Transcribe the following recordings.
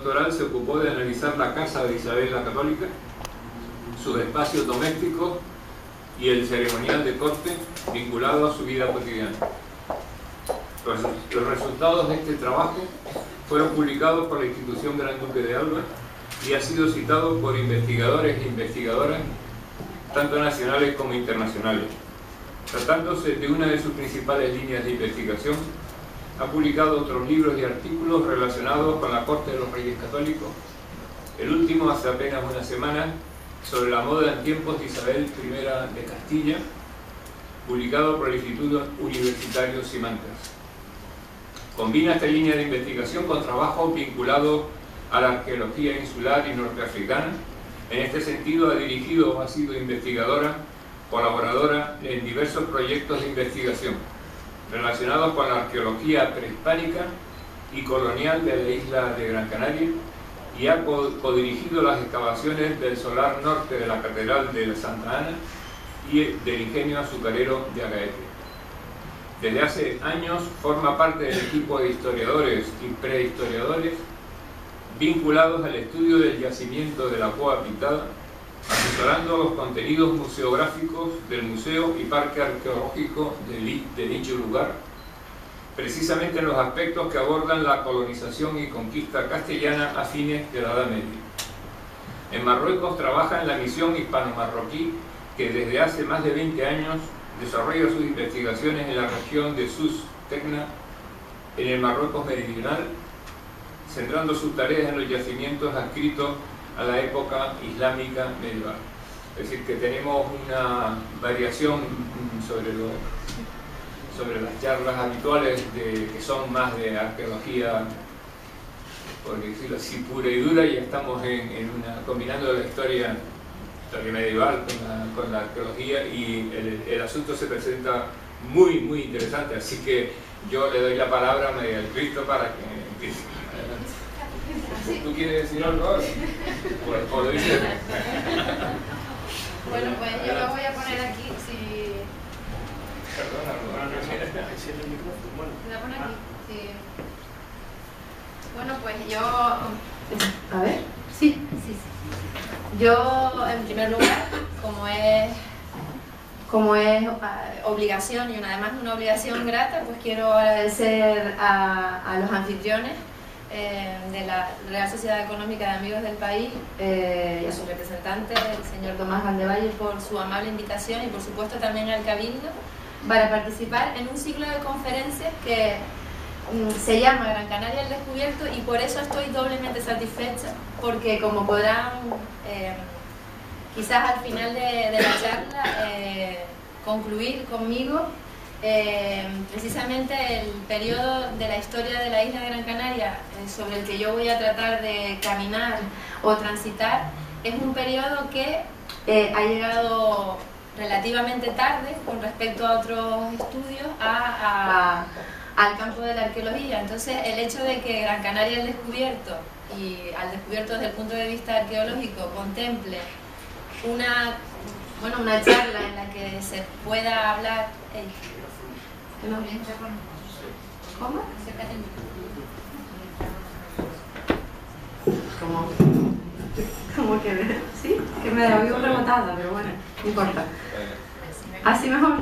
doctoral se ocupó de analizar la casa de Isabel la Católica, sus espacios domésticos y el ceremonial de corte vinculado a su vida cotidiana. Los resultados de este trabajo fueron publicados por la institución Gran Duque de Alba y ha sido citado por investigadores e investigadoras, tanto nacionales como internacionales. Tratándose de una de sus principales líneas de investigación, ha publicado otros libros y artículos relacionados con la corte de los Reyes Católicos, el último hace apenas una semana, sobre la moda en tiempos de Isabel I de Castilla, publicado por el Instituto Universitario Simancas. Combina esta línea de investigación con trabajos vinculados a la arqueología insular y norteafricana. En este sentido ha dirigido o ha sido investigadora, colaboradora en diversos proyectos de investigación relacionados con la arqueología prehispánica y colonial de la isla de Gran Canaria, y ha codirigido las excavaciones del solar norte de la Catedral de Santa Ana y del ingenio azucarero de Agaete. Desde hace años forma parte del equipo de historiadores y prehistoriadores vinculados al estudio del yacimiento de la Poa Pintada, asesorando los contenidos museográficos del Museo y Parque Arqueológico de dicho lugar, precisamente en los aspectos que abordan la colonización y conquista castellana a fines de la Edad Media. En Marruecos trabaja en la misión hispano-marroquí, que desde hace más de 20 años desarrolla sus investigaciones en la región de Sus Tecna, en el Marruecos meridional, centrando sus tareas en los yacimientos adscritos a la época islámica medieval. Es decir, que tenemos una variación sobre las charlas habituales que son más de arqueología, por decirlo así, pura y dura, y estamos combinando la historia medieval con la arqueología, y el asunto se presenta muy interesante, así que yo le doy la palabra a María del Cristo para que empiece. Adelante. ¿Tú quieres decir algo ahora? ¿O lo dices? Bueno, pues yo lo voy a poner aquí, si... Perdona, Bueno. Lo voy a poner aquí, sí. Bueno, pues yo... A ver, sí. Yo, en primer lugar, como es obligación, y además una obligación grata, pues quiero agradecer a los anfitriones de la Real Sociedad Económica de Amigos del País y a su representante, el señor Tomás Valdevalle, por su amable invitación, y por supuesto también al Cabildo, para participar en un ciclo de conferencias que se llama Gran Canaria al Descubierto, y por eso estoy doblemente satisfecha, porque como podrán quizás al final de la charla concluir conmigo, precisamente el periodo de la historia de la isla de Gran Canaria sobre el que yo voy a tratar de caminar o transitar es un periodo que ha llegado relativamente tarde con respecto a otros estudios al campo de la arqueología. Entonces, el hecho de que Gran Canaria al Descubierto, y al descubierto desde el punto de vista arqueológico, contemple una charla en la que se pueda hablar... ¿Cómo? ¿Cómo que sí? Que me la oigo rebotada, pero bueno, no importa. ¿Así mejor?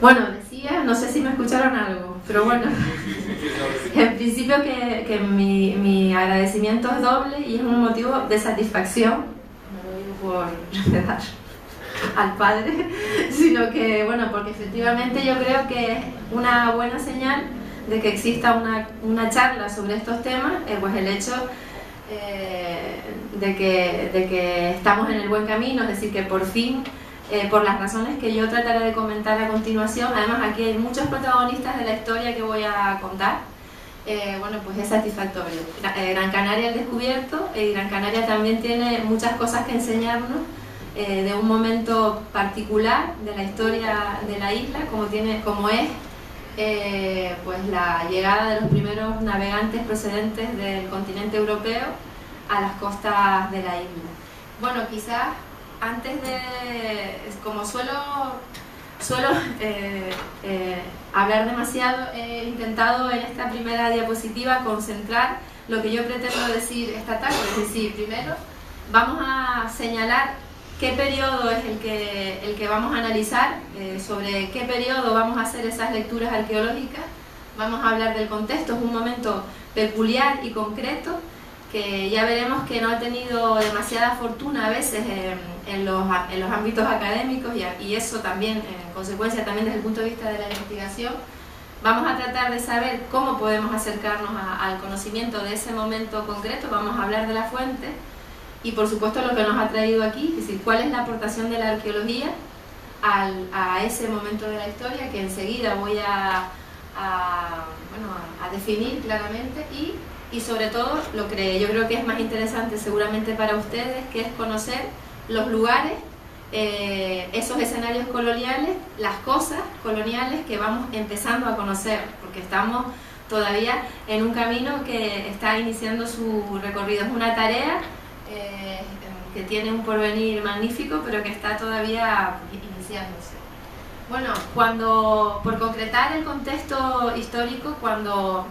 Bueno, decía, no sé si me escucharon algo, pero bueno, en principio que mi agradecimiento es doble, y es un motivo de satisfacción, no lo digo por dar al Padre, sino que, bueno, porque efectivamente yo creo que es una buena señal de que exista una charla sobre estos temas, pues el hecho de que estamos en el buen camino, es decir, que por fin, por las razones que yo trataré de comentar a continuación, además aquí hay muchos protagonistas de la historia que voy a contar, bueno, pues es satisfactorio. Gran Canaria al Descubierto, y Gran Canaria también tiene muchas cosas que enseñarnos de un momento particular de la historia de la isla, como es pues la llegada de los primeros navegantes procedentes del continente europeo a las costas de la isla. Bueno, quizás antes de, como suelo hablar demasiado, he intentado en esta primera diapositiva concentrar lo que yo pretendo decir esta tarde. Es decir, primero vamos a señalar qué periodo es el que vamos a analizar, sobre qué periodo vamos a hacer esas lecturas arqueológicas. Vamos a hablar del contexto, es un momento peculiar y concreto que ya veremos que no ha tenido demasiada fortuna a veces en los ámbitos académicos y eso también, en consecuencia también desde el punto de vista de la investigación. Vamos a tratar de saber cómo podemos acercarnos al conocimiento de ese momento concreto, vamos a hablar de la fuente y por supuesto lo que nos ha traído aquí, es decir, cuál es la aportación de la arqueología a ese momento de la historia que enseguida voy a definir claramente y sobre todo lo que yo creo que es más interesante seguramente para ustedes, que es conocer los lugares, esos escenarios coloniales, las cosas coloniales que vamos empezando a conocer, porque estamos todavía en un camino que está iniciando su recorrido. Es una tarea que tiene un porvenir magnífico, pero que está todavía iniciándose. Bueno, por concretar el contexto histórico, cuando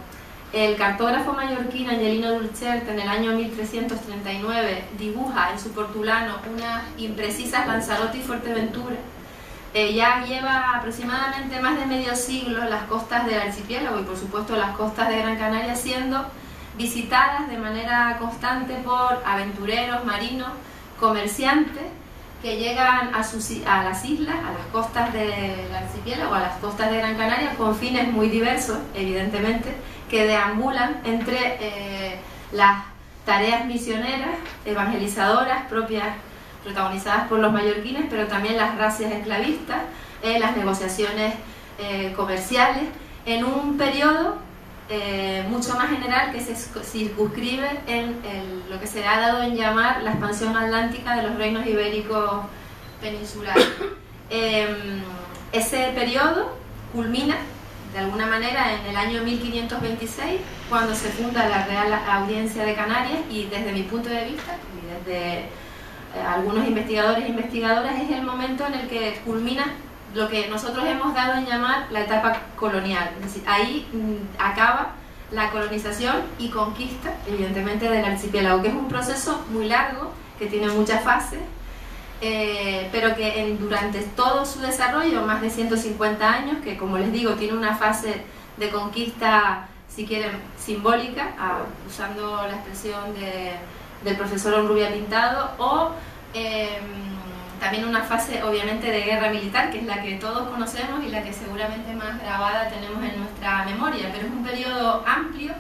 el cartógrafo mallorquín Angelino Dulcert en el año 1339 dibuja en su portulano unas imprecisas Lanzarote y Fuerteventura, ya lleva aproximadamente más de medio siglo las costas del archipiélago y por supuesto las costas de Gran Canaria siendo visitadas de manera constante por aventureros, marinos, comerciantes que llegan a las islas, a las costas del archipiélago, a las costas de Gran Canaria, con fines muy diversos, evidentemente, que deambulan entre las tareas misioneras, evangelizadoras, propias, protagonizadas por los mallorquines, pero también las razzias esclavistas, las negociaciones comerciales, en un periodo mucho más general que se circunscribe en lo que se ha dado en llamar la expansión atlántica de los reinos ibéricos peninsulares. Ese periodo culmina de alguna manera en el año 1526, cuando se funda la Real Audiencia de Canarias, y desde mi punto de vista y desde algunos investigadores e investigadoras es el momento en el que culmina lo que nosotros hemos dado en llamar la etapa colonial. Es decir, ahí acaba la colonización y conquista, evidentemente, del archipiélago, que es un proceso muy largo, que tiene muchas fases, pero que durante todo su desarrollo, más de 150 años, que como les digo, tiene una fase de conquista, si quieren, simbólica, usando la expresión del profesor Onrubia Pintado, o también una fase obviamente de guerra militar, que es la que todos conocemos y la que seguramente más grabada tenemos en nuestra memoria, pero es un periodo amplio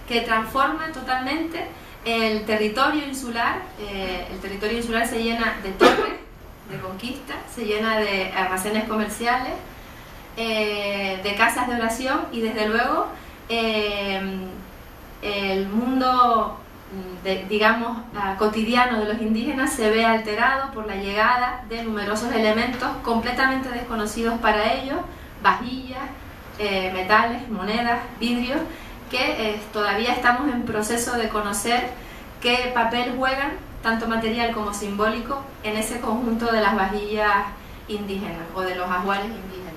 que transforma totalmente el territorio insular. El territorio insular se llena de torres de conquista, se llena de almacenes comerciales, de casas de oración y desde luego el mundo digamos cotidiano de los indígenas se ve alterado por la llegada de numerosos elementos completamente desconocidos para ellos, vajillas, metales, monedas, vidrios, que todavía estamos en proceso de conocer qué papel juegan, tanto material como simbólico, en ese conjunto de las vajillas indígenas o de los ajuares indígenas.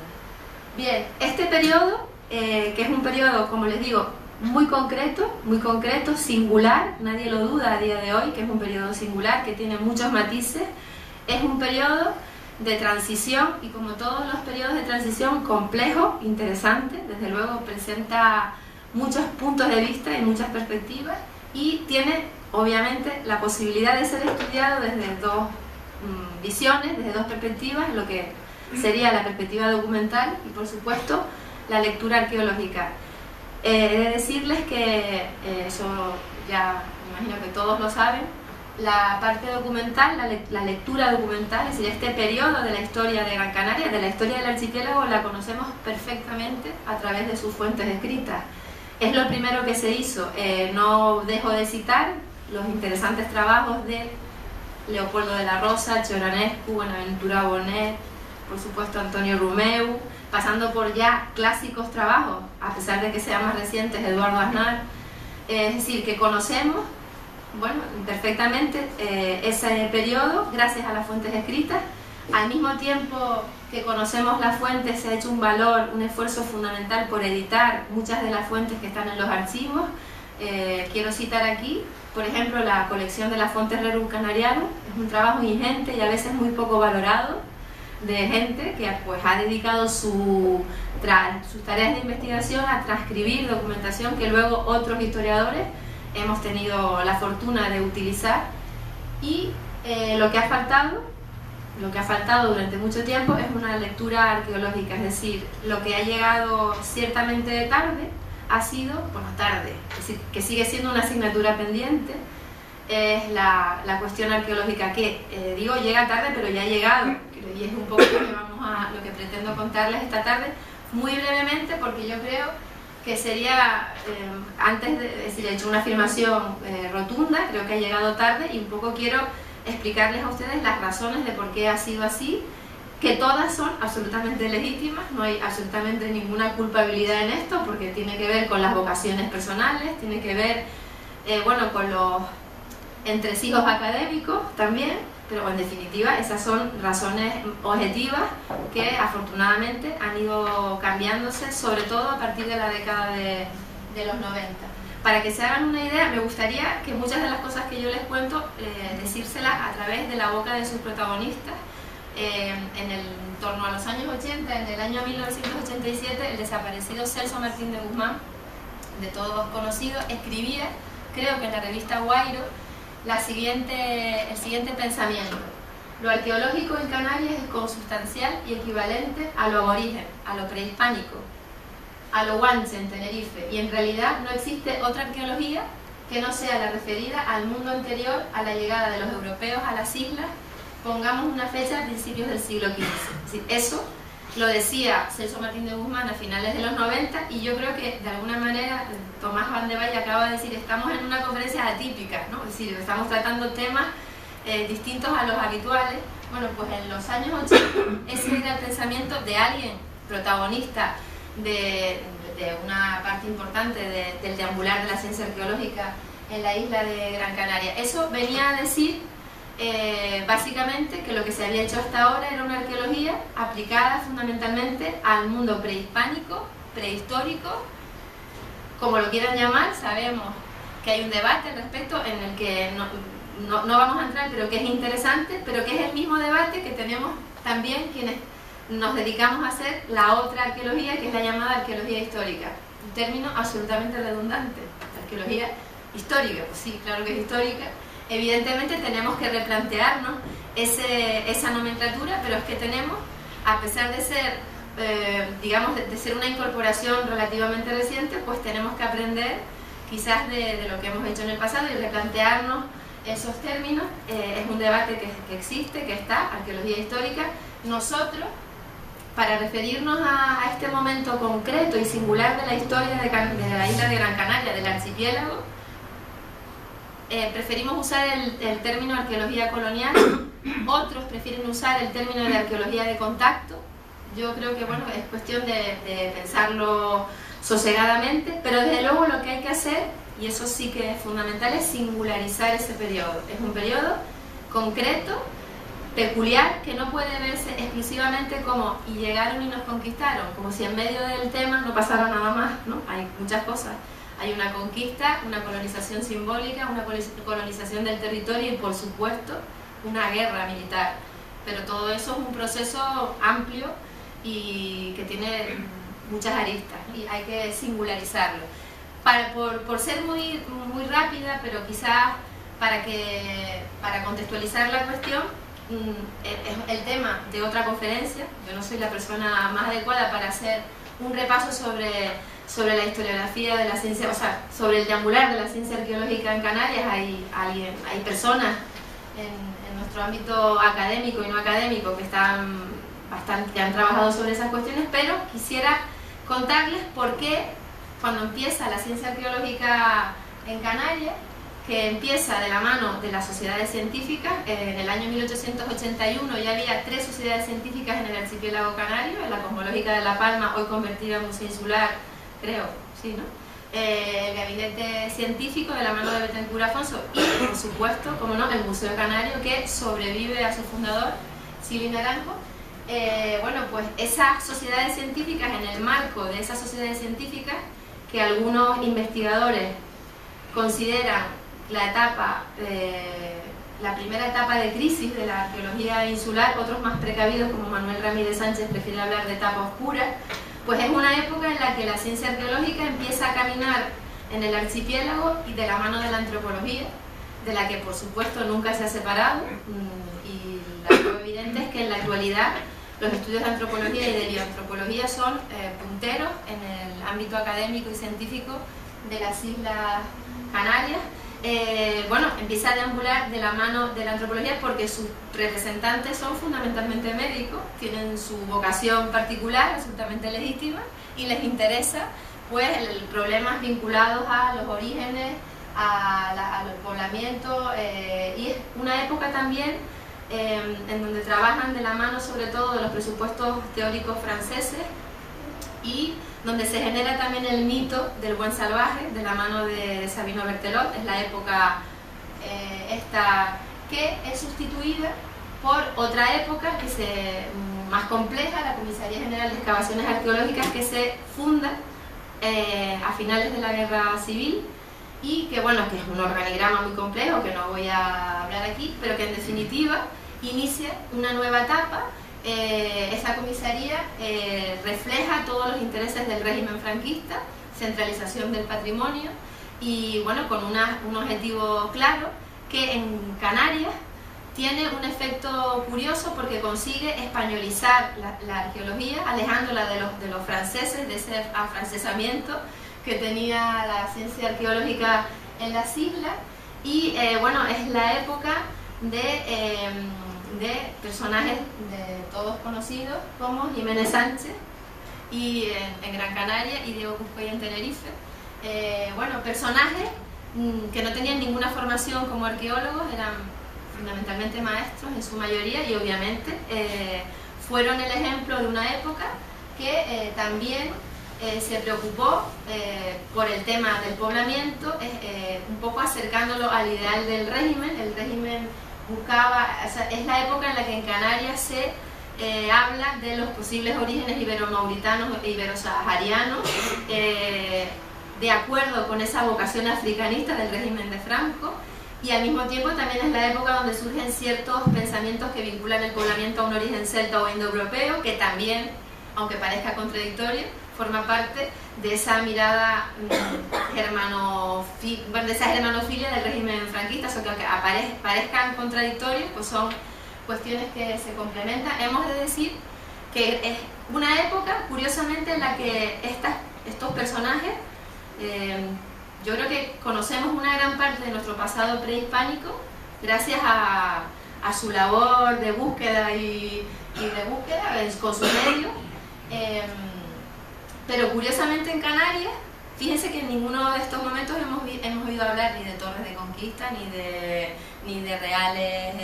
Bien, este periodo, que es un periodo, como les digo, muy concreto, singular, nadie lo duda a día de hoy, que es un periodo singular, que tiene muchos matices, es un periodo de transición y, como todos los periodos de transición, complejo, interesante, desde luego presenta muchos puntos de vista y muchas perspectivas y tiene obviamente la posibilidad de ser estudiado desde dos visiones, desde dos perspectivas, lo que sería la perspectiva documental y por supuesto la lectura arqueológica. He de decirles que, eso ya me imagino que todos lo saben, la parte documental, la lectura documental, es decir, este periodo de la historia de Gran Canaria, de la historia del archipiélago, la conocemos perfectamente a través de sus fuentes escritas. Es lo primero que se hizo. No dejo de citar los interesantes trabajos de Leopoldo de la Rosa, Choranescu, Buenaventura Bonet, por supuesto Antonio Rumeu, pasando por ya clásicos trabajos, a pesar de que sean más recientes, Eduardo Aznar. Es decir, que conocemos, bueno, perfectamente ese periodo gracias a las fuentes escritas. Al mismo tiempo que conocemos las fuentes, se ha hecho un esfuerzo fundamental por editar muchas de las fuentes que están en los archivos, quiero citar aquí, por ejemplo, la colección de la Fonte Rerum Canariana. Es un trabajo ingente y a veces muy poco valorado, de gente que pues ha dedicado sus tareas de investigación a transcribir documentación que luego otros historiadores hemos tenido la fortuna de utilizar. Y lo que ha faltado durante mucho tiempo es una lectura arqueológica, es decir, lo que ha llegado ciertamente tarde ha sido, bueno, tarde, es decir, que sigue siendo una asignatura pendiente, es la cuestión arqueológica, que digo llega tarde, pero ya ha llegado, y es un poco lo que pretendo contarles esta tarde, muy brevemente, porque yo creo que sería, es decir, he hecho una afirmación rotunda, creo que ha llegado tarde, y un poco quiero explicarles a ustedes las razones de por qué ha sido así, que todas son absolutamente legítimas, no hay absolutamente ninguna culpabilidad en esto, porque tiene que ver con las vocaciones personales, tiene que ver, bueno, con los entresijos académicos también, pero en definitiva esas son razones objetivas que afortunadamente han ido cambiándose, sobre todo a partir de la década de los 90. Para que se hagan una idea, me gustaría que muchas de las cosas que yo les cuento, decírselas a través de la boca de sus protagonistas. En torno a los años 80, en el año 1987, el desaparecido Celso Martín de Guzmán, de todos conocido, escribía, creo que en la revista Guairo, el siguiente pensamiento: lo arqueológico en Canarias es consubstancial y equivalente a lo aborigen, a lo prehispánico, a lo guanche en Tenerife, y en realidad no existe otra arqueología que no sea la referida al mundo anterior a la llegada de los europeos a las islas, pongamos una fecha a principios del siglo XV. Es decir, eso lo decía Celso Martín de Guzmán a finales de los 90, y yo creo que de alguna manera Tomás Van de Valle acaba de decir, estamos en una conferencia atípica, ¿no? Es decir, estamos tratando temas distintos a los habituales. Bueno, pues en los años 80 ese era el pensamiento de alguien protagonista de una parte importante del deambular de la ciencia arqueológica en la isla de Gran Canaria. Eso venía a decir básicamente que lo que se había hecho hasta ahora era una arqueología aplicada fundamentalmente al mundo prehispánico, prehistórico, como lo quieran llamar. Sabemos que hay un debate al respecto en el que no vamos a entrar, pero que es interesante, pero que es el mismo debate que tenemos también quienes nos dedicamos a hacer la otra arqueología, que es la llamada arqueología histórica, un término absolutamente redundante. Arqueología histórica, pues sí, claro que es histórica. Evidentemente tenemos que replantearnos esa nomenclatura, pero es que tenemos, a pesar de ser, digamos, de ser una incorporación relativamente reciente, pues tenemos que aprender quizás de lo que hemos hecho en el pasado y replantearnos esos términos. Es un debate que existe, que está, arqueología histórica. Nosotros, para referirnos a este momento concreto y singular de la historia de la isla de Gran Canaria, del archipiélago, preferimos usar el término arqueología colonial, otros prefieren usar el término de arqueología de contacto. Yo creo que, bueno, es cuestión de pensarlo sosegadamente, pero desde luego lo que hay que hacer, y eso sí que es fundamental, es singularizar ese periodo. Es un periodo concreto, peculiar, que no puede verse exclusivamente como y llegaron y nos conquistaron, como si en medio del tema no pasara nada más, ¿no? Hay muchas cosas. Hay una conquista, una colonización simbólica, una colonización del territorio y, por supuesto, una guerra militar. Pero todo eso es un proceso amplio y que tiene muchas aristas y hay que singularizarlo. Por ser muy rápida, pero quizás para contextualizar la cuestión, es el tema de otra conferencia. Yo no soy la persona más adecuada para hacer un repaso sobre la historiografía de la ciencia, o sea, sobre el deambular de la ciencia arqueológica en Canarias. Hay personas en nuestro ámbito académico y no académico que que han trabajado sobre esas cuestiones, pero quisiera contarles por qué, cuando empieza la ciencia arqueológica en Canarias, que empieza de la mano de las sociedades científicas. En el año 1881 ya había 3 sociedades científicas en el archipiélago canario, en la Cosmológica de La Palma, hoy convertida en museo insular, creo, sí, ¿no? El Gabinete Científico de la mano de Betancur Afonso y, por supuesto, como no, el Museo Canario, que sobrevive a su fundador, Silvio Naranjo. Bueno, pues esas sociedades científicas, en el marco de esas sociedades científicas, que algunos investigadores consideran la primera etapa de crisis de la arqueología insular, otros más precavidos como Manuel Ramírez Sánchez prefieren hablar de etapa oscura, pues es una época en la que la ciencia arqueológica empieza a caminar en el archipiélago y de la mano de la antropología, de la que por supuesto nunca se ha separado, y la prueba evidente es que en la actualidad los estudios de antropología y de bioantropología son punteros en el ámbito académico y científico de las Islas Canarias. Bueno, empieza a deambular de la mano de la antropología porque sus representantes son fundamentalmente médicos, tienen su vocación particular, absolutamente legítima, y les interesa pues problemas vinculados a los orígenes, al poblamiento, y es una época también en donde trabajan de la mano sobre todo de los presupuestos teóricos franceses y donde se genera también el mito del buen salvaje de la mano de Sabino Berthelot. Es la época esta que es sustituida por otra época más compleja, la Comisaría General de Excavaciones Arqueológicas, que se funda a finales de la Guerra Civil y que, bueno, que es un organigrama muy complejo que no voy a hablar aquí, pero que en definitiva inicia una nueva etapa. Esa comisaría refleja todos los intereses del régimen franquista, centralización del patrimonio y, bueno, con un objetivo claro que en Canarias tiene un efecto curioso porque consigue españolizar la arqueología, alejándola de los franceses, de ese afrancesamiento que tenía la ciencia arqueológica en las islas. Y bueno, es la época de personajes de todos conocidos como Jiménez Sánchez y en Gran Canaria y Diego Cuscoy en Tenerife. Bueno, personajes que no tenían ninguna formación como arqueólogos, eran fundamentalmente maestros en su mayoría y obviamente fueron el ejemplo de una época que también se preocupó por el tema del poblamiento, un poco acercándolo al ideal del régimen. El régimen buscaba, o sea, es la época en la que en Canarias se habla de los posibles orígenes ibero-mauritanos e ibero-saharianos, de acuerdo con esa vocación africanista del régimen de Franco, y al mismo tiempo también es la época donde surgen ciertos pensamientos que vinculan el poblamiento a un origen celta o indoeuropeo, que también, aunque parezca contradictorio, forma parte de esa mirada de esa germanofilia del régimen franquista. O sea, que aunque parezcan contradictorios, pues son cuestiones que se complementan. Hemos de decir que es una época, curiosamente, en la que estos personajes, yo creo que conocemos una gran parte de nuestro pasado prehispánico gracias a su labor de búsqueda y de búsqueda con su medio. Pero curiosamente en Canarias, fíjense que en ninguno de estos momentos hemos oído hablar ni de torres de conquista, ni de reales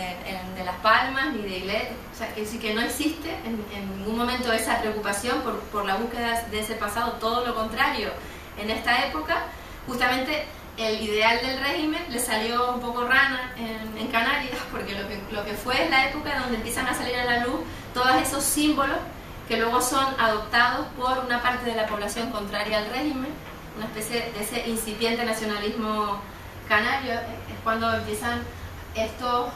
de Las Palmas, ni de iglesias. O sea, que sí que no existe en ningún momento esa preocupación por la búsqueda de ese pasado, todo lo contrario. En esta época, justamente el ideal del régimen le salió un poco rana en Canarias, porque lo que fue es la época donde empiezan a salir a la luz todos esos símbolos que luego son adoptados por una parte de la población contraria al régimen, una especie de ese incipiente nacionalismo canario. Es cuando empiezan estos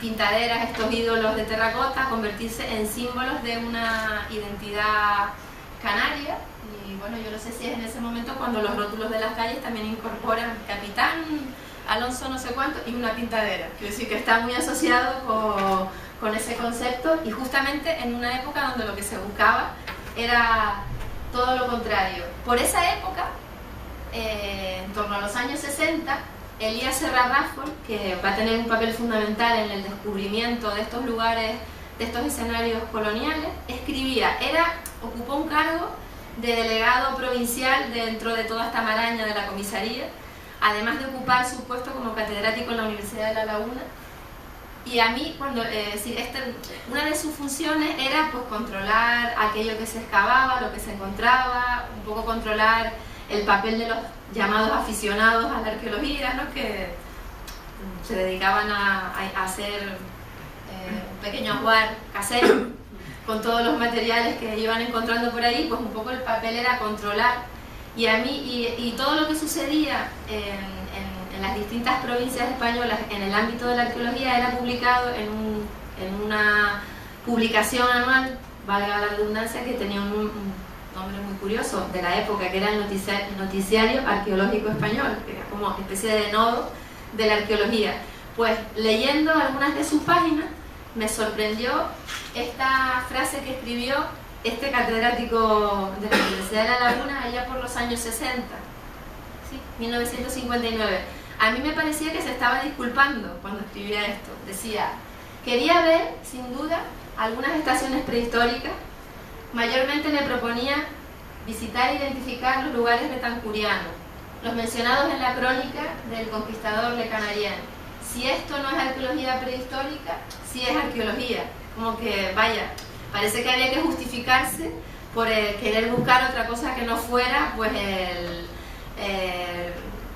pintaderas, estos ídolos de terracota a convertirse en símbolos de una identidad canaria. Y bueno, yo no sé si es en ese momento cuando los rótulos de las calles también incorporan Capitán Alonso no sé cuánto y una pintadera. Quiero decir que está muy asociado con ese concepto, y justamente en una época donde lo que se buscaba era todo lo contrario. Por esa época, en torno a los años 60, Elías Serra Rafford, que va a tener un papel fundamental en el descubrimiento de estos lugares, de estos escenarios coloniales, ocupó un cargo de delegado provincial dentro de toda esta maraña de la comisaría, además de ocupar su puesto como catedrático en la Universidad de La Laguna. Y a mí, una de sus funciones era pues controlar aquello que se excavaba, lo que se encontraba, un poco controlar el papel de los llamados aficionados a la arqueología, ¿no? Que se dedicaban a hacer un pequeño ajuar casero con todos los materiales que iban encontrando por ahí. Pues un poco el papel era controlar. Y a mí, y todo lo que sucedía en en las distintas provincias españolas en el ámbito de la arqueología era publicado en una publicación anual, valga la redundancia, que tenía un nombre muy curioso de la época, que era el Noticiario Arqueológico Español, que era como especie de nodo de la arqueología. Pues leyendo algunas de sus páginas me sorprendió esta frase que escribió este catedrático de la Universidad de La Laguna allá por los años 60, ¿sí? 1959. A mí me parecía que se estaba disculpando cuando escribía esto. Decía, quería ver, sin duda, algunas estaciones prehistóricas. Mayormente me proponía visitar e identificar los lugares betancurianos, los mencionados en la crónica del conquistador Le Canarien. Si esto no es arqueología prehistórica, sí es arqueología. Como que, vaya, parece que había que justificarse por querer buscar otra cosa que no fuera, pues,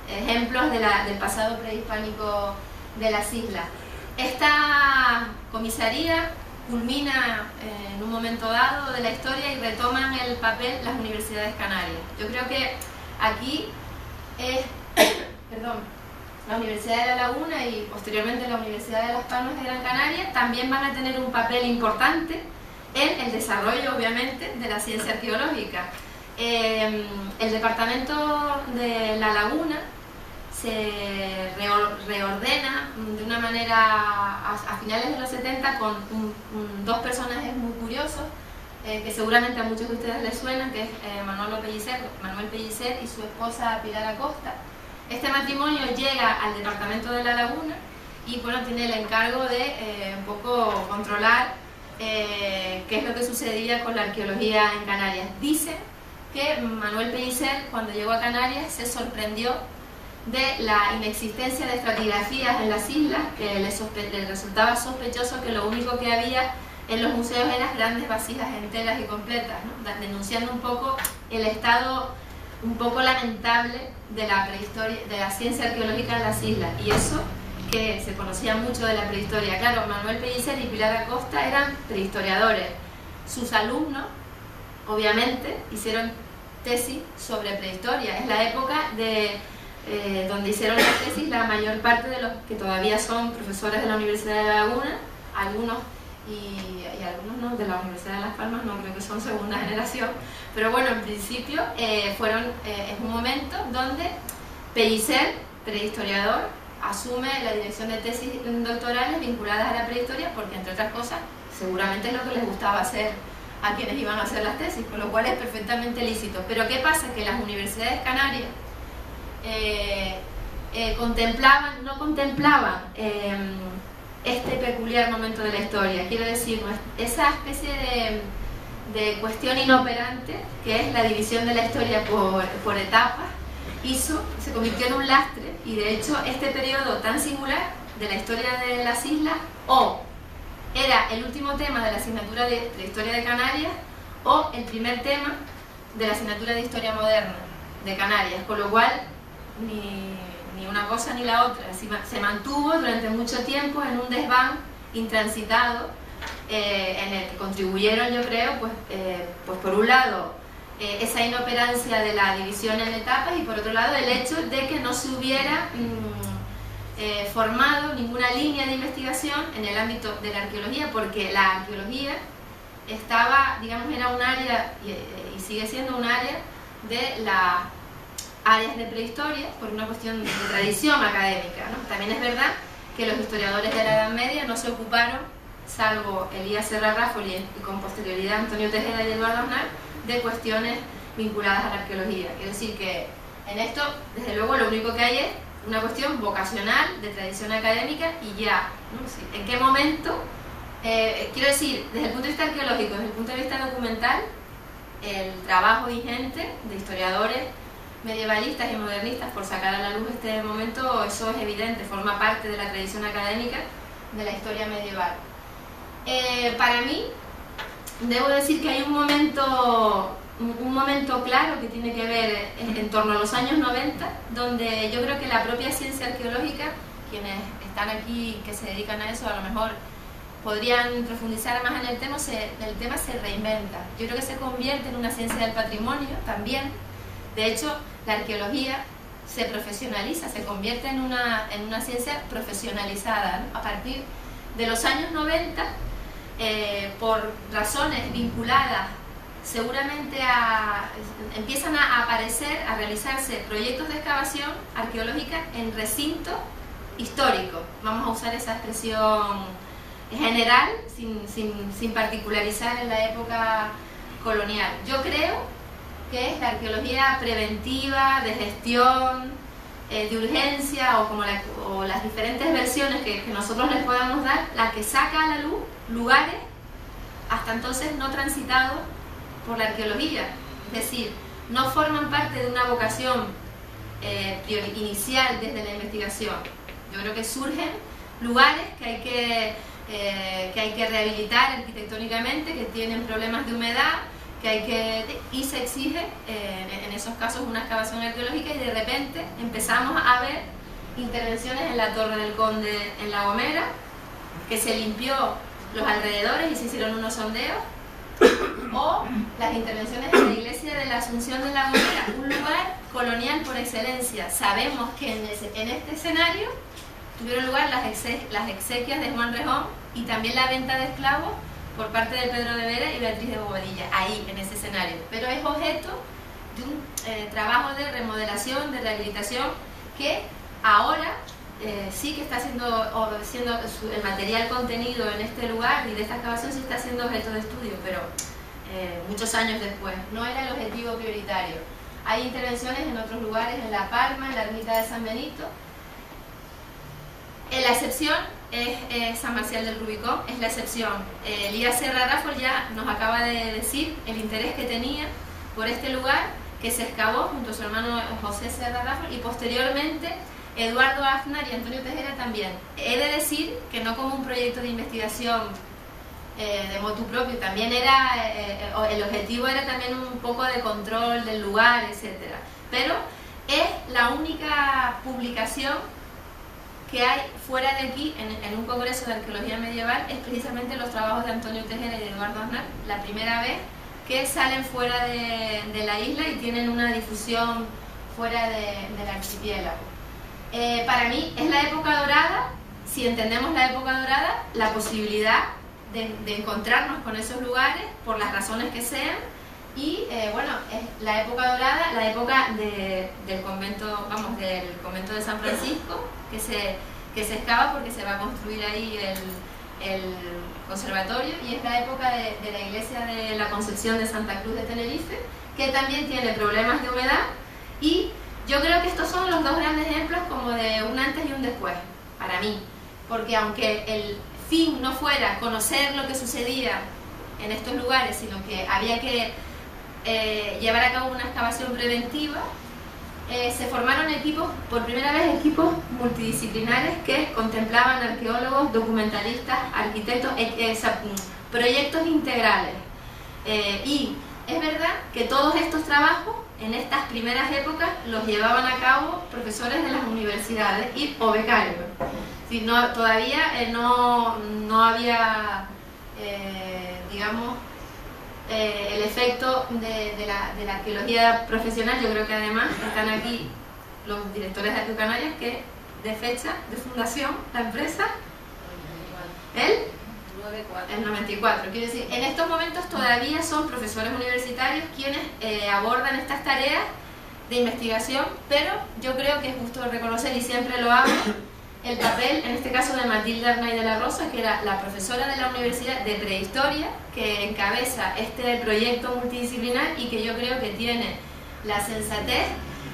ejemplos del pasado prehispánico de las islas. Esta comisaría culmina en un momento dado de la historia y retoman el papel las universidades canarias. Yo creo que aquí la Universidad de La Laguna y posteriormente la Universidad de Las Palmas de Gran Canaria también van a tener un papel importante en el desarrollo, obviamente, de la ciencia arqueológica. El departamento de La Laguna se reordena de una manera a finales de los 70 con dos personajes muy curiosos que seguramente a muchos de ustedes les suenan, que es Manuel Pellicer y su esposa Pilar Acosta. Este matrimonio llega al departamento de La Laguna y bueno, tiene el encargo de un poco controlar qué es lo que sucedía con la arqueología en Canarias. Dice que Manuel Pellicer, cuando llegó a Canarias, se sorprendió de la inexistencia de estratigrafías en las islas, que le resultaba sospechoso que lo único que había en los museos eran grandes vasijas enteras y completas, ¿no? Denunciando un poco el estado un poco lamentable de la prehistoria, de la ciencia arqueológica en las islas, y eso que se conocía mucho de la prehistoria. Claro, Manuel Pellicer y Pilar Acosta eran prehistoriadores. Sus alumnos, obviamente, hicieron tesis sobre prehistoria. Es la época donde hicieron la tesis la mayor parte de los que todavía son profesores de la Universidad de La Laguna, algunos y algunos no, de la Universidad de Las Palmas, no, creo que son segunda generación, pero bueno, en principio es un momento donde Pellicer, prehistoriador, asume la dirección de tesis doctorales vinculadas a la prehistoria porque, entre otras cosas, seguramente es lo que les gustaba hacer a quienes iban a hacer las tesis, con lo cual es perfectamente lícito. Pero ¿qué pasa? Que las universidades canarias no contemplaban este peculiar momento de la historia. Quiero decir, esa especie de cuestión inoperante que es la división de la historia por etapas, se convirtió en un lastre, y de hecho este periodo tan singular de la historia de las islas o era el último tema de la asignatura de Historia de Canarias o el primer tema de la asignatura de Historia Moderna de Canarias, con lo cual ni una cosa ni la otra. Se mantuvo durante mucho tiempo en un desván intransitado, en el que contribuyeron, yo creo, pues por un lado esa inoperancia de la división en etapas, y por otro lado el hecho de que no se hubiera formado ninguna línea de investigación en el ámbito de la arqueología, porque la arqueología estaba, digamos, era un área y sigue siendo un área de las áreas de prehistoria por una cuestión de tradición académica, ¿no? También es verdad que los historiadores de la Edad Media no se ocuparon, salvo Elías Serra Ráfoli y con posterioridad Antonio Tejeda y Eduardo Aznar, de cuestiones vinculadas a la arqueología. Quiero decir que en esto, desde luego, lo único que hay es una cuestión vocacional, de tradición académica y ya, ¿no? Sí. ¿En qué momento? Quiero decir, desde el punto de vista arqueológico, desde el punto de vista documental, el trabajo vigente de historiadores medievalistas y modernistas por sacar a la luz este momento, eso es evidente, forma parte de la tradición académica de la historia medieval. Para mí, debo decir que hay un momento claro que tiene que ver en torno a los años 90, donde yo creo que la propia ciencia arqueológica, quienes están aquí que se dedican a eso, a lo mejor podrían profundizar más en el tema se reinventa. Yo creo que se convierte en una ciencia del patrimonio también. De hecho, la arqueología se profesionaliza, se convierte en una ciencia profesionalizada, ¿no? A partir de los años 90, por razones vinculadas seguramente empiezan a aparecer, a realizarse proyectos de excavación arqueológica en recintos históricos. Vamos a usar esa expresión general, sin particularizar en la época colonial. Yo creo que es la arqueología preventiva, de gestión, de urgencia, o las diferentes versiones que nosotros les podamos dar, la que saca a la luz lugares hasta entonces no transitados por la arqueología, es decir, no forman parte de una vocación inicial desde la investigación. Yo creo que surgen lugares que hay que rehabilitar arquitectónicamente, que tienen problemas de humedad, y se exige en esos casos una excavación arqueológica, y de repente empezamos a ver intervenciones en la Torre del Conde en La Gomera, que se limpió los alrededores y se hicieron unos sondeos, o las intervenciones en la iglesia de la Asunción de La Gomera, un lugar colonial por excelencia. Sabemos que en este escenario tuvieron lugar las exequias de Juan Rejón y también la venta de esclavos por parte de Pedro de Vera y Beatriz de Bobadilla, ahí en ese escenario, pero es objeto de un trabajo de remodelación, de rehabilitación, que ahora sí que está siendo el material contenido en este lugar y de esta excavación sí está siendo objeto de estudio, pero muchos años después. No era el objetivo prioritario. Hay intervenciones en otros lugares, en La Palma, en la ermita de San Benito. La excepción es San Marcial del Rubicón, es la excepción. Elías Serra Raffol ya nos acaba de decir el interés que tenía por este lugar, que se excavó junto a su hermano José Serra Raffol, y posteriormente Eduardo Aznar y Antonio Tejera también. He de decir que no como un proyecto de investigación de motu propio, también el objetivo era también un poco de control del lugar, etc. Pero es la única publicación que hay fuera de aquí, en un congreso de arqueología medieval, es precisamente los trabajos de Antonio Tejera y de Eduardo Aznar, la primera vez que salen fuera de la isla y tienen una difusión fuera del archipiélago. Para mí es la época dorada, si entendemos la época dorada, la posibilidad de encontrarnos con esos lugares por las razones que sean, y bueno, es la época dorada, la época del convento, del convento de San Francisco, que se excava porque se va a construir ahí el conservatorio, y es la época de la iglesia de la Concepción de Santa Cruz de Tenerife, que también tiene problemas de humedad. Y yo creo que estos son los dos grandes ejemplos como de un antes y un después, para mí, porque aunque el fin no fuera conocer lo que sucedía en estos lugares, sino que había que llevar a cabo una excavación preventiva, se formaron equipos, por primera vez equipos multidisciplinares que contemplaban arqueólogos, documentalistas, arquitectos, proyectos integrales. Y es verdad que todos estos trabajos en estas primeras épocas los llevaban a cabo profesores de las universidades o becarios. Si no, todavía no había, digamos, el efecto de la arqueología profesional. Yo creo que además están aquí los directores de Arqueocanarias, que de fecha de fundación, la empresa, el 94. Quiero decir, en estos momentos todavía son profesores universitarios quienes abordan estas tareas de investigación, pero yo creo que es justo reconocer, y siempre lo hago, el papel, en este caso de Matilde Arnay de la Rosa, que era la profesora de la Universidad de Prehistoria, que encabeza este proyecto multidisciplinar y que yo creo que tiene la sensatez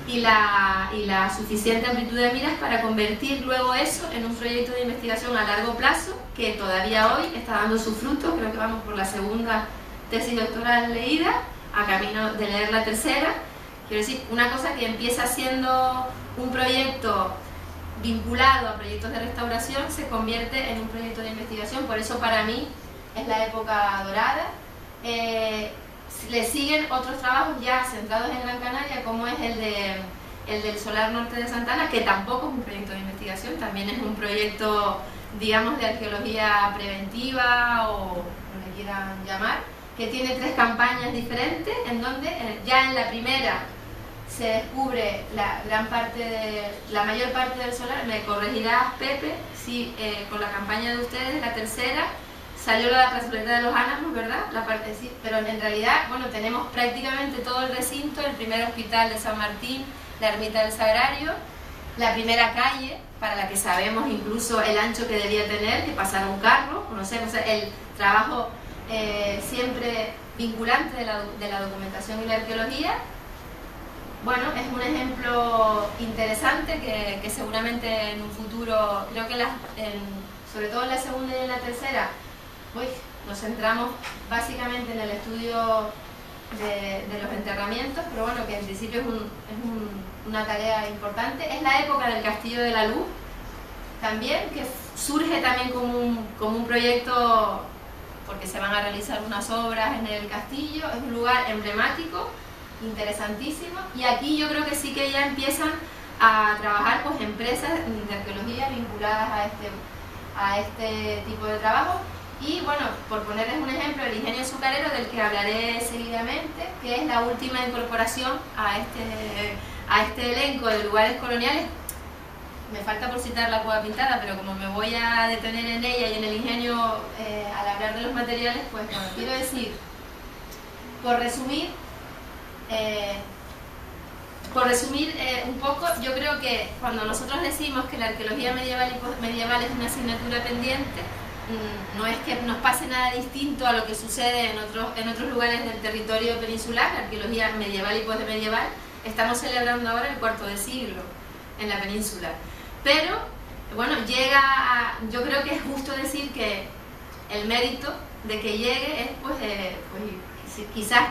y la suficiente amplitud de miras para convertir luego eso en un proyecto de investigación a largo plazo, que todavía hoy está dando sus frutos. Creo que vamos por la segunda tesis doctoral leída, a camino de leer la tercera. Quiero decir, una cosa que empieza siendo un proyecto vinculado a proyectos de restauración se convierte en un proyecto de investigación. Por eso para mí es la época dorada. Le siguen otros trabajos ya centrados en Gran Canaria, como es el del Solar Norte de Santana, que tampoco es un proyecto de investigación, también es un proyecto, digamos, de arqueología preventiva, o como le quieran llamar, que tiene 3 campañas diferentes, en donde ya en la primera se descubre la mayor parte del solar. Me corregirá Pepe si con la campaña de ustedes, la tercera, salió la plazoleta de los Álamos, ¿verdad? La parte sí, pero en realidad, bueno, tenemos prácticamente todo el recinto, el primer hospital de San Martín, la ermita del Sagrario, la primera calle, para la que sabemos incluso el ancho que debía tener, que pasara un carro, conocemos el trabajo siempre vinculante de la documentación y la arqueología. Bueno, es un ejemplo interesante que seguramente en un futuro, creo que sobre todo en la segunda y en la tercera, nos centramos básicamente en el estudio de los enterramientos, pero bueno, que en principio es una tarea importante. Es la época del Castillo de la Luz, también, que surge también como un proyecto, porque se van a realizar unas obras en el castillo. Es un lugar emblemático, interesantísimo, y aquí yo creo que sí que ya empiezan a trabajar pues empresas de arqueología vinculadas a este tipo de trabajo. Y bueno, por ponerles un ejemplo, el ingenio azucarero, del que hablaré seguidamente, que es la última incorporación a este elenco de lugares coloniales. Me falta por citar la Cueva Pintada, pero como me voy a detener en ella y en el ingenio al hablar de los materiales, pues bueno, quiero decir, por resumir un poco, yo creo que cuando nosotros decimos que la arqueología medieval es una asignatura pendiente, no es que nos pase nada distinto a lo que sucede en otros lugares del territorio peninsular. La arqueología medieval y posmedieval, estamos celebrando ahora el cuarto de siglo en la península. Pero, bueno, yo creo que es justo decir que el mérito de que llegue es, pues quizás,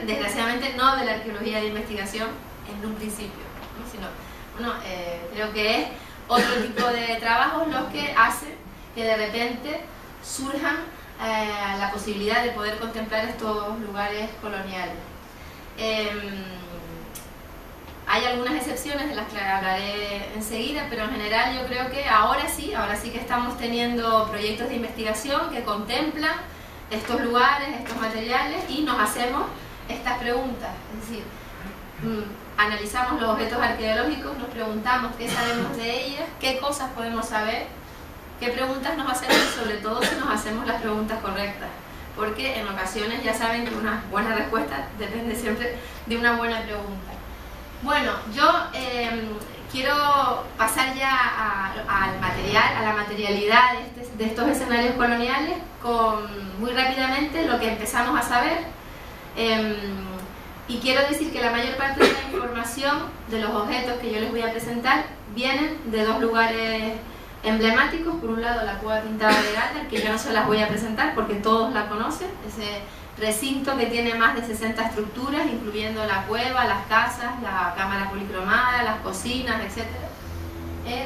desgraciadamente, no de la arqueología de investigación en un principio, ¿no? Sino, bueno, creo que es otro tipo de trabajos los que hacen que de repente surjan la posibilidad de poder contemplar estos lugares coloniales. Hay algunas excepciones de las que hablaré enseguida, pero en general yo creo que ahora sí que estamos teniendo proyectos de investigación que contemplan estos lugares, estos materiales, y nos hacemos estas preguntas. Es decir, analizamos los objetos arqueológicos, nos preguntamos qué sabemos de ellos, qué cosas podemos saber, qué preguntas nos hacemos y sobre todo si nos hacemos las preguntas correctas. Porque en ocasiones ya saben que una buena respuesta depende siempre de una buena pregunta. Bueno, yo quiero pasar ya al material, a la materialidad de estos escenarios coloniales, con muy rápidamente lo que empezamos a saber. Y quiero decir que la mayor parte de la información de los objetos que yo les voy a presentar vienen de dos lugares emblemáticos. Por un lado, la Cueva Pintada de Galdar, que yo no se las voy a presentar porque todos la conocen, ese recinto que tiene más de 60 estructuras, incluyendo la cueva, las casas, la cámara policromada, las cocinas, etc.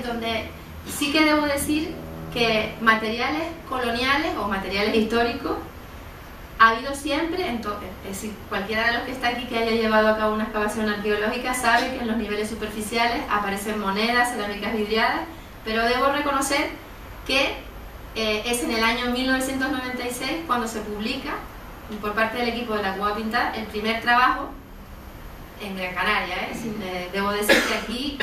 Donde sí que debo decir que materiales coloniales o materiales históricos ha habido siempre. Es decir, cualquiera de los que está aquí que haya llevado a cabo una excavación arqueológica sabe que en los niveles superficiales aparecen monedas, cerámicas vidriadas, pero debo reconocer que es en el año 1996 cuando se publica por parte del equipo de la Cueva Pintada el primer trabajo en Gran Canaria. Debo decir que aquí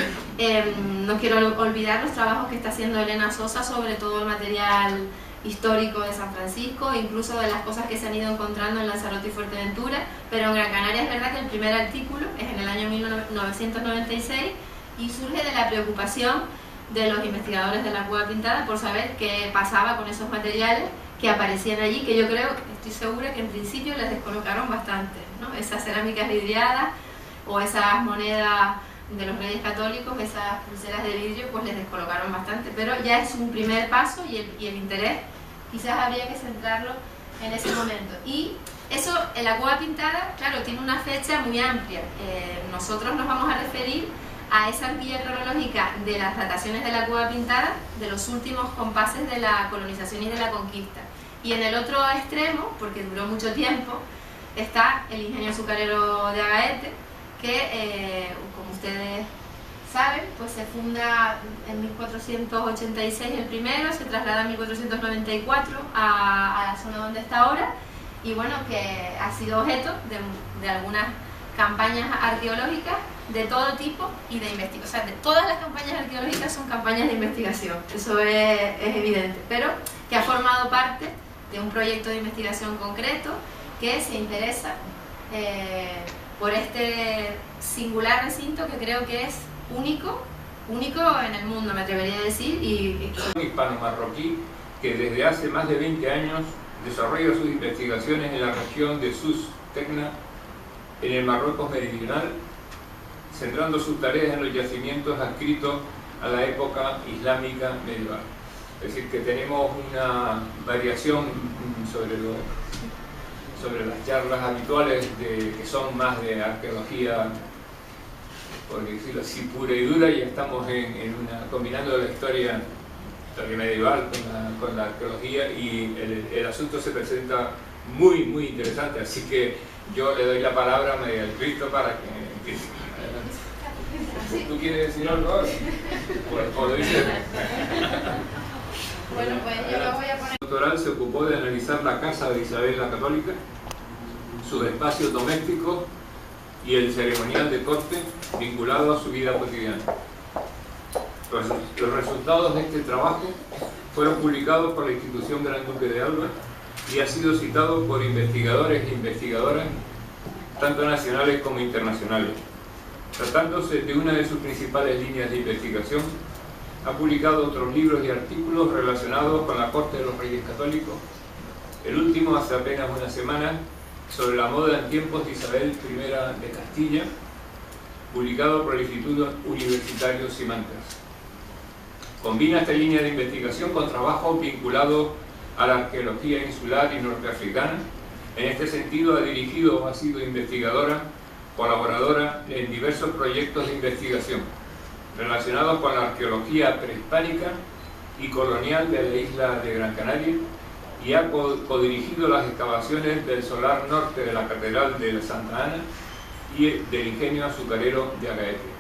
no quiero olvidar los trabajos que está haciendo Elena Sosa sobre todo el material histórico de San Francisco, incluso de las cosas que se han ido encontrando en Lanzarote y Fuerteventura, pero en Gran Canaria es verdad que el primer artículo es en el año 1996 y surge de la preocupación de los investigadores de la Cueva Pintada por saber qué pasaba con esos materiales que aparecían allí, que yo creo, estoy segura que en principio les descolocaron bastante, ¿no? Esas cerámicas vidriadas o esas monedas de los Reyes Católicos, esas pulseras de vidrio, pues les descolocaron bastante, pero ya es un primer paso y el interés quizás habría que centrarlo en ese momento. Y eso, en la Cueva Pintada, claro, tiene una fecha muy amplia. Nosotros nos vamos a referir a esa arquilla cronológica de las dataciones de la Cueva Pintada, de los últimos compases de la colonización y de la conquista. Y en el otro extremo, porque duró mucho tiempo, está el ingenio azucarero de Agaete, que, como ustedes saben, pues se funda en 1486 el primero, se traslada en 1494 a la zona donde está ahora, y bueno, que ha sido objeto de algunas campañas arqueológicas de todo tipo y de investigación. O sea, todas las campañas arqueológicas son campañas de investigación, eso es evidente, pero que ha formado parte de un proyecto de investigación concreto que se interesa por este singular recinto que creo que es único en el mundo, me atrevería a decir. Un hispano-marroquí que desde hace más de 20 años desarrolla sus investigaciones en la región de Sus Tecna, en el Marruecos meridional, centrando sus tareas en los yacimientos adscritos a la época islámica medieval. Es decir, que tenemos una variación sobre las charlas habituales que son más de arqueología, por decirlo así, pura y dura, y estamos combinando la historia medieval con la arqueología, y el asunto se presenta muy interesante, así que yo le doy la palabra a María del Cristo para que empiece. Adelante. ¿Tú quieres decir algo ahora? ¿O lo dices? Bueno, pues yo lo voy a poner. El doctoral se ocupó de analizar la casa de Isabel la Católica, sus espacios domésticos y el ceremonial de corte vinculado a su vida cotidiana. Los resultados de este trabajo fueron publicados por la institución Gran Duque de Alba y ha sido citado por investigadores e investigadoras, tanto nacionales como internacionales. Tratándose de una de sus principales líneas de investigación, ha publicado otros libros y artículos relacionados con la corte de los Reyes Católicos, el último hace apenas una semana, sobre la moda en tiempos de Isabel I de Castilla, publicado por el Instituto Universitario Simancas. Combina esta línea de investigación con trabajos vinculados a la arqueología insular y norteafricana. En este sentido ha dirigido o ha sido investigadora, colaboradora en diversos proyectos de investigación relacionados con la arqueología prehispánica y colonial de la isla de Gran Canaria, y ha codirigido las excavaciones del solar norte de la Catedral de Santa Ana y del ingenio azucarero de Agaete.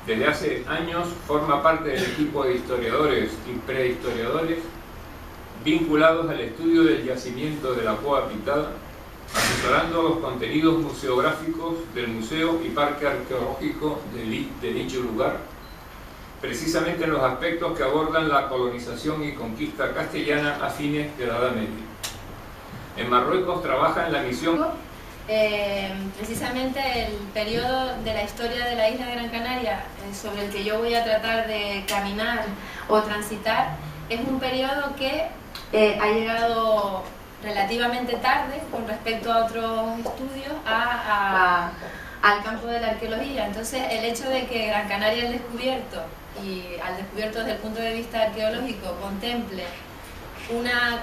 Desde hace años forma parte del equipo de historiadores y prehistoriadores vinculados al estudio del yacimiento de la Poa Pintada, asesorando los contenidos museográficos del Museo y Parque Arqueológico de dicho lugar, precisamente en los aspectos que abordan la colonización y conquista castellana a fines de la Edad Media. En Marruecos trabaja en la misión... precisamente el periodo de la historia de la isla de Gran Canaria, sobre el que yo voy a tratar de caminar o transitar, es un periodo que ha llegado relativamente tarde con respecto a otros estudios al campo de la arqueología. Entonces, el hecho de que Gran Canaria al descubierto, y al descubierto desde el punto de vista arqueológico, contemple una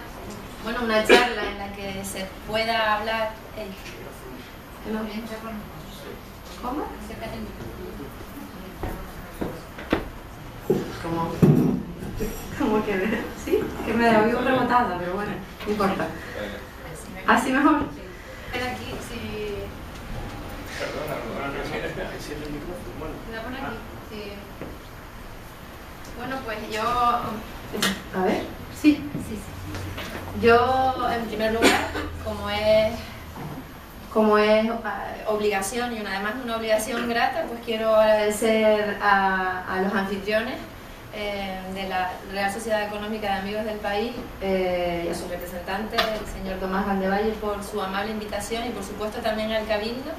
charla en la que se pueda hablar... ¿Cómo? ¿Cómo que? ¿Sí? Que me la oigo rebotada, pero bueno, no importa. ¿Así mejor? Aquí, sí. ¿Me la pone aquí? Sí. Bueno, pues yo... A ver, sí. Yo, en primer lugar, como es obligación, y además una obligación grata, pues quiero agradecer a los anfitriones de la Real Sociedad Económica de Amigos del País y a su representante, el señor Tomás Valdevalle, por su amable invitación, y por supuesto también al Cabildo,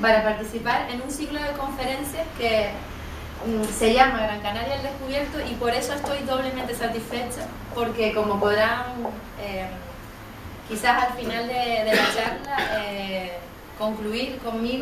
para participar en un ciclo de conferencias que se llama Gran Canaria al descubierto, y por eso estoy doblemente satisfecha, porque como podrán quizás al final de la charla concluir conmigo